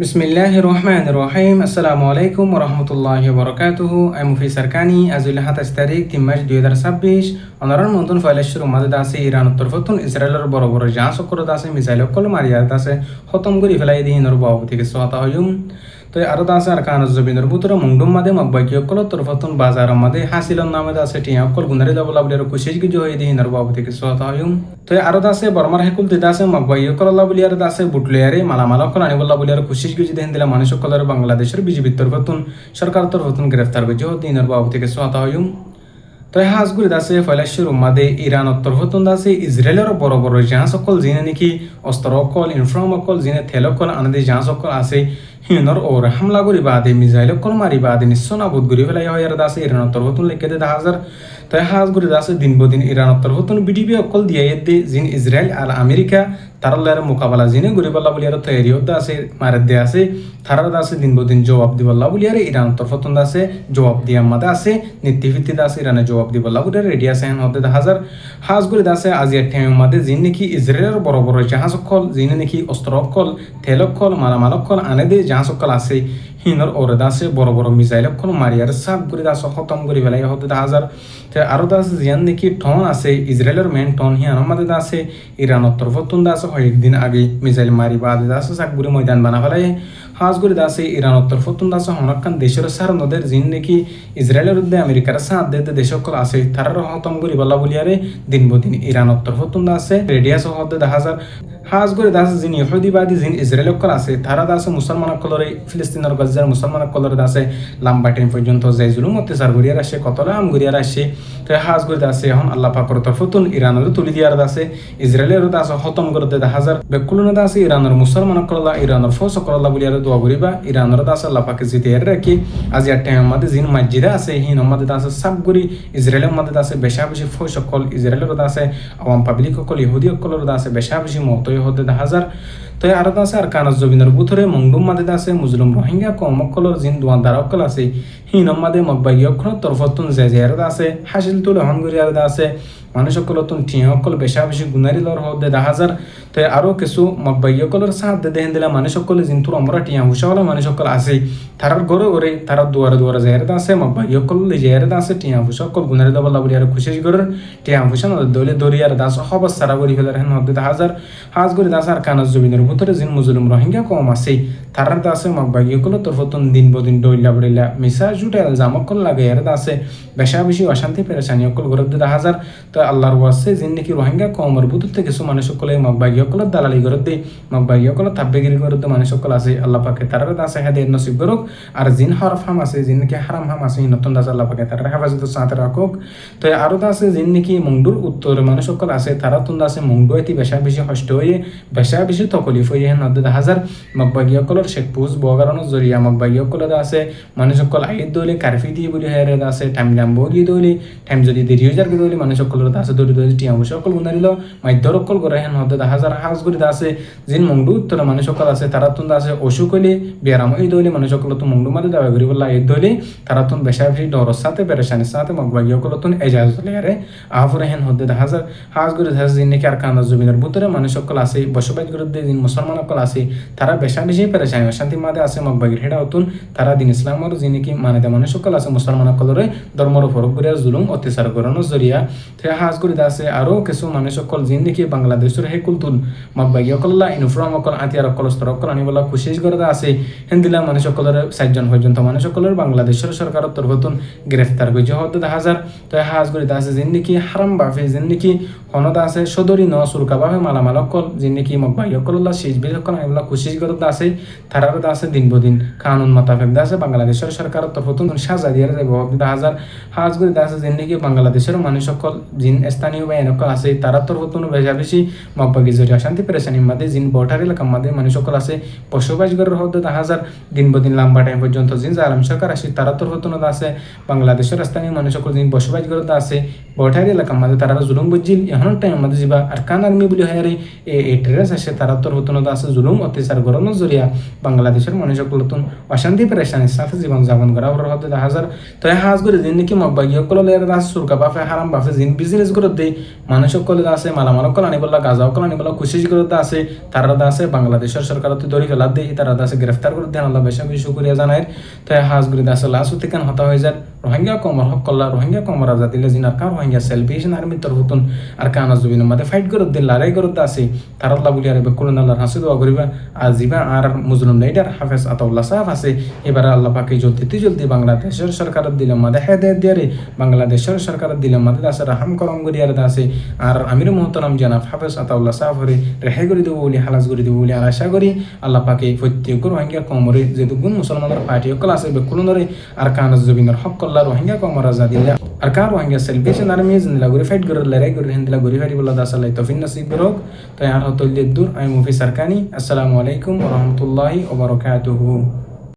বিসমিল্লাহির রহমানির রহিম। আসসালামু আলাইকুম ওয়া রাহমাতুল্লাহি ওয়া বারাকাতুহু। আমি মুফিজ সারকানি। আজুল ২৭ তারিখ ৩ মার্চ ২০২৬ অনরান মন্তন ফাইলেশ্বর মাদে আছে ইরান তরফতুন ইসরায়েলের বড় বড় জাহাজ সকলত আছে মিসাইল সকল মারিয়াত আছে খতম করে ফেলাই দিহিনর বাবু থেকে সহাতা হইম। তো আরো আছে আর কান জবিনের বুতরা মুন্ডুম মাদে মকবাকি সকল তরফতুন বাজার মাদে হাসিলন নামে আছে টিয়া সকল গুনারি দাবলা বলে কুশিজ গিজ হয়ে দিহিনর বাবু থেকে সহাতা হইম। তো আরো আছে বর্মার হেকুল দিদা আছে মকবাকি সকল বলি আর আছে বুটলিয়ারে মালামাল সকল আনিবল্লা বলি আর কুশিজ গিজ দেন দিলা মানুষ সকলের বাংলাদেশের বিজেপির তরফতুন সরকার তরফতুন গ্রেফতার গিজ দিহিনর বাবু থেকে সহাতা হইম। তো হাজগুড়ি আছে ফয়লাশ্বর মাদে ইরান তরফতুন আছে ইসরায়েলের বড় বড় জাহাজ সকল যিনি নাকি অস্ত্র অকল ইনফ্রাম অকল যিনি থেল অকল আনাদে জাহাজ সকল আছে হিনর ওর হামলা করি বাদে মিসাইল অকল মারি বাদে নিশ্চয় নাবুদ ঘুরি ফেলাই হয় আর আছে ইরান তরফতুন লিখে দে হাজার। তো হাজগুড়ি আছে দিন বদিন ইরান তরফতুন বিডিপি অকল দিয়ে দে যিনি ইসরায়েল আর আমেরিকা তারার মোকাবেলা যিনি গরিবাল্লা বলি আর তৈরি হতে আছে মারের দিয়ে আছে তারার আছে দিন বদিন জবাব দিবল্লা বলি আর ইরান তরফতুন আছে জবাব দিয়া মাদে আছে নীতিভিত্তিতে আছে ইরানের জবাব দিবল্লা বলি রেডি আছে হতে হাজার। হাজগুড়ি আছে আজিয়ার ঠেমের মাদে যিনি নাকি ইসরায়েলের বড় বড় জাহাজ অকল যিনি নাকি অস্ত্র অকল তেল অকল মালামাল অকল আনে দে জাহাজ অকল আছে হিনর ওরে দাসে বড় বড় মিসাইল অকল মারিয়ার সাপ করে দাস খতম করে ফেলাই হতে হাজার। আরো দাসে জিয়ান নাকি টন আছে ইসরায়েলের মেন টন হিয়ানোর মাদে দাসে ইরানের তরফতুন দাসে কয়েকদিন আগে মিসাইল মারি বাদে দাসে সাকগুড়ি ময়দান বানা ফেলাই হাজগুড়ি দাসে ইরানের তরফতুন দাসে হনকান দেশের সার নদের যিনি নাকি ইসরায়েলের উদ্দে আমেরিকার সাথ দে দেশ সকল আছে তারার হতম করি বল্লা বলিয়ারে দিন বদিন ইরানের তরফতুন দাসে রেডিয়াস হতে হাজার। হাজগুড়ি দাসে যিনি ইহুদিবাদী যিনি ইসরায়েল অকল আছে তারা দাসে মুসলমান অকলরে ফিলিস্তিনের গজ্জার মুসলমান অকলরে দাসে লম্বা টাইম পর্যন্ত যাই জুলুম অত্যাচার গড়িয়ার আসে কতলা আম গড়িয়ার আসে। তো হাজগুড়ি দাসে এখন আল্লাহ পাকর তরফতুন ইরানের তুলি দিয়ার দাসে ইসরায়েলের দাসে হতম করতে হাজার বেকুলনে দাসে ইরানের মুসলমান অকল্লা ইরানের ফৌজ অকল্লা বলিয়ার দোয়া করিবা ইরানের দাসে আল্লাহ পাকে জিতে রাখি আজি আর টাইম মাদে যিনি মসজিদে আছে হিন মাদে দাসে সব গড়ি ইসরায়েলের মাদে দাসে বেশা বেশি ফৌজ অকল ইসরায়েলের দাসে আওয়াম পাবলিক অকল ইহুদি অকলের দাসে বেশা বেশি মত হতে হাজার। তো আরো আছে আর কানাজ জবিনের বুথরে মংডুম মাদে আছে মুসলিম রোহিঙ্গা কম অকলর যিন দোয়ানদার অকল আছে হিনম মাদে মকবাগি অক্ষর তরফতুন জেজের আছে হাসিল তুল হনগুরিয়ার আছে মানুষ অকলতুন টিয়া অকল বেশা বেশি গুনারি লর হতে হাজার। তো আরো কিছু মকবাগি অকলের সাথ দে দেন দিলা মানুষ অকল যিনতুর আমরা টিয়া হুসা হলে মানুষ অকল আছে তারার ঘরে ঘরে তারা দুয়ারে দুয়ারে জেহের আছে মকবাগি অকল জেহের আছে টিয়া হুসা অকল গুনারি দবল্লা বলি আর খুশি গরের টিয়া হুসা নদে দলে দরিয়ার দাস হবস সারা করি ফেলার হেন হতে হাজার। হাজ করে দাস আর কানাজ জবিনের ভিতরে যিন মুসলিম রোহিঙ্গা কম আছে তারার দাসে মকবাগি অকল তরফতুন দিন বদিন ডইলা বড়িলা মিসা জুটে জাম অকল লাগে এর দাসে বেশা বেশি অশান্তি পেরেছানি অকল ঘরে দে হাজার। তো আল্লাহর ওয়াসে যিন নাকি রোহিঙ্গা কমর বুতুর থেকে কিছু মানুষ সকলে মকবাগি অকলের দালালি করে দে মকবাগি অকলের তাব্বেগিরি করে দে মানুষ সকল আছে আল্লাহ পাকে তারার দাসে হেদের নসিব করুক। আর যিন হরফ হাম আছে যিন নাকি হারাম হাম আছে নতুন দাস আল্লাহ পাকে তারা হেফাজত সাথে রাখুক। তো আরো আছে যিন নাকি মংডুর উত্তরে মানুষ সকল আছে তারা তুন দাসে মংডু এটি বেশা বেশি কষ্ট হয়ে বেশা বেশি তকলিফ হয়ে হেন নদে হাজার। মকবাগি অকলের শেখ পুজ বগারানোর জরিয়া মকবাগি অকলের আছে মানুষ সকল আইত দলে কারফি দিয়ে বলি হেরে আছে টাইম লাম্ব গিয়ে দৌলি টাইম যদি দেরি হয়ে যার গিয়ে দৌলি মানুষ সকলের আছে দৌড়ি দৌড়ি টিয়া বসে সকল গুনারিল মাধ্যর অকল করে হেন হতে হাজার। হাজ করে আছে যিন মংডু উত্তরে মানুষ সকল আছে তারা তুন আছে অসুখ হইলে বিয়ারাম এই দৌলি মানুষ সকল তো মংডু মাদে দাবা করি বললা এই দৌলি তারা তুন বেশা বেশি ডরের সাথে পেরেশানির সাথে মকবাগি অকল তুন এজাজ দলে আরে আহফরে হেন হতে হাজার। হাজ করে আছে যিন নাকি আর কান্দা জমিনের ভিতরে মানুষ সকল আছে বসবাস করে যিন মুসলমান সকল আছে তারা বেশা বেশি পেরেশানি অশান্তি মাদে আছে মকবাগির হেডা হতুন তারা দিন ইসলামর যিনি কি মানে মানুষ সকল আছে মুসলমান সকলরে ধর্মর ফরক করে জুলুম অত্যাচার করানোর জরিয়া। তো হাজ করে আছে আরো কিছু মানুষ সকল যিনি নাকি বাংলাদেশের হে কুলতুল মকবাগি অকল্লা ইউনিফর্ম অকল আতিয়ার অকল স্তর অকল আনিবলা কোশিশ করে আছে হেন্দিলা মানুষ সকলের 4জন পর্যন্ত মানুষ সকলের বাংলাদেশের সরকারের তরফতুন গ্রেফতার করে হতে হাজার। তো হাজ করে আছে যিনি নাকি হারাম বাফে যিনি নাকি হনদা আছে সদরি ন সুরকা বাফে মালামাল অকল যিনি নাকি মকবাগি অকল্লা শেষ বিল অকল আনিবলা কোশিশ করে আছে তারার আছে দিন বদিন কানুন মোতাবেক আছে বাংলাদেশের সরকারের তরফতুন সাজা দিয়ে যাবে হাজার। হাজ করে আছে যিনি নাকি বাংলাদেশের মানুষ সকল যিন স্থানীয় বা এনকল আছে তারা তরফতুন বেশা বেশি মকবাগি জরিয়া শান্তি পেরেশানির মাঝে যিন বর্ডার এলাকার মাঝে মানুষ সকল আছে বসবাস করে হতে হাজার দিন বদিন লম্বা টাইম পর্যন্ত যিন জালাম সরকার আছে তারা তরফতুন আছে বাংলাদেশের স্থানীয় মানুষ সকল যিন বসবাস করে আছে বঠারি এলাকা মাঝে তারা জুলুম বুঝিল এখন টাইম মাঝে যাবা আর কান আর্মি বলি হয় এই ট্রেস আসে তারা তোর হতনত আছে জুলুম অত্যাচার গরমের জরিয়া বাংলাদেশের মানুষসকল নতুন অশান্তি পেরেশানির সাথে জীবন যাপন করা ওর হতে দেখা যায় তো হাজ করে দিন নাকি মব্বাগী সকল আছে সুরকা বাফে হারাম বাফে জিন বিজনেস করে দেয় মানুষ সকল আছে মালামাল সকল আনিবলা গাজা সকল আনিবলা খুশি করে আছে তারা আছে বাংলাদেশের সরকার ধরে ফেলা দেয় তারা আছে গ্রেফতার করে দেন আল্লাহ বেশা বেশি শুক্রিয়া জানায় তো হাজ করে আছে লাস্ট হতে কেন হতা হয়ে যায় রোহিঙ্গা কমর হকল্লা রোহিঙ্গা কমর জাতিলে জিনার কার রোহিঙ্গা সেলভেশন আর্মি তোর হতুন আর কানা জবিনের মাঝে ফাইট করে দিন লড়াই করে আছে তার আল্লাহ বলি আর বেকুলন আল্লাহর হাসি দোয়া করিবা আর জিবা আর মুজলুম লাইডার হাফেজ আতাউল্লাহ সাহেব আছে এবার আল্লাহ পাকে জলদি বাংলাদেশের সরকারের দিলে মাঝে হেদায়ত দিয়ে বাংলাদেশের সরকারের দিলে মাঝে আছে রাহাম করম করিয়ার আছে আর আমির মোহতরম জানাব হাফেজ আতাউল্লাহ সাহেব হরে রেহাই করে দেবো বলি হালাস করে দেবো বলি আশা করি আল্লাহ পাকে প্রত্যেক রোহিঙ্গা কমরে যেহেতু গুণ মুসলমানের পার্টি সকল আছে বেকুলনরে আর কানা জবিনের হক কল্লা রোহিঙ্গা কমর আজাদিল্লা আর কার রোহিঙ্গা সেলভেশন আর্মি জিন্দলা করে ফাইট করে লড়াই করে হিন্দলা করে ফাইট বলা দাসালাই তফিন নসিব রোগ তো আর হতল দূর আমি মুফি সরকানি আসসালামু আলাইকুম ওয়া রাহমাতুল্লাহি ওয়া বারাকাতুহু।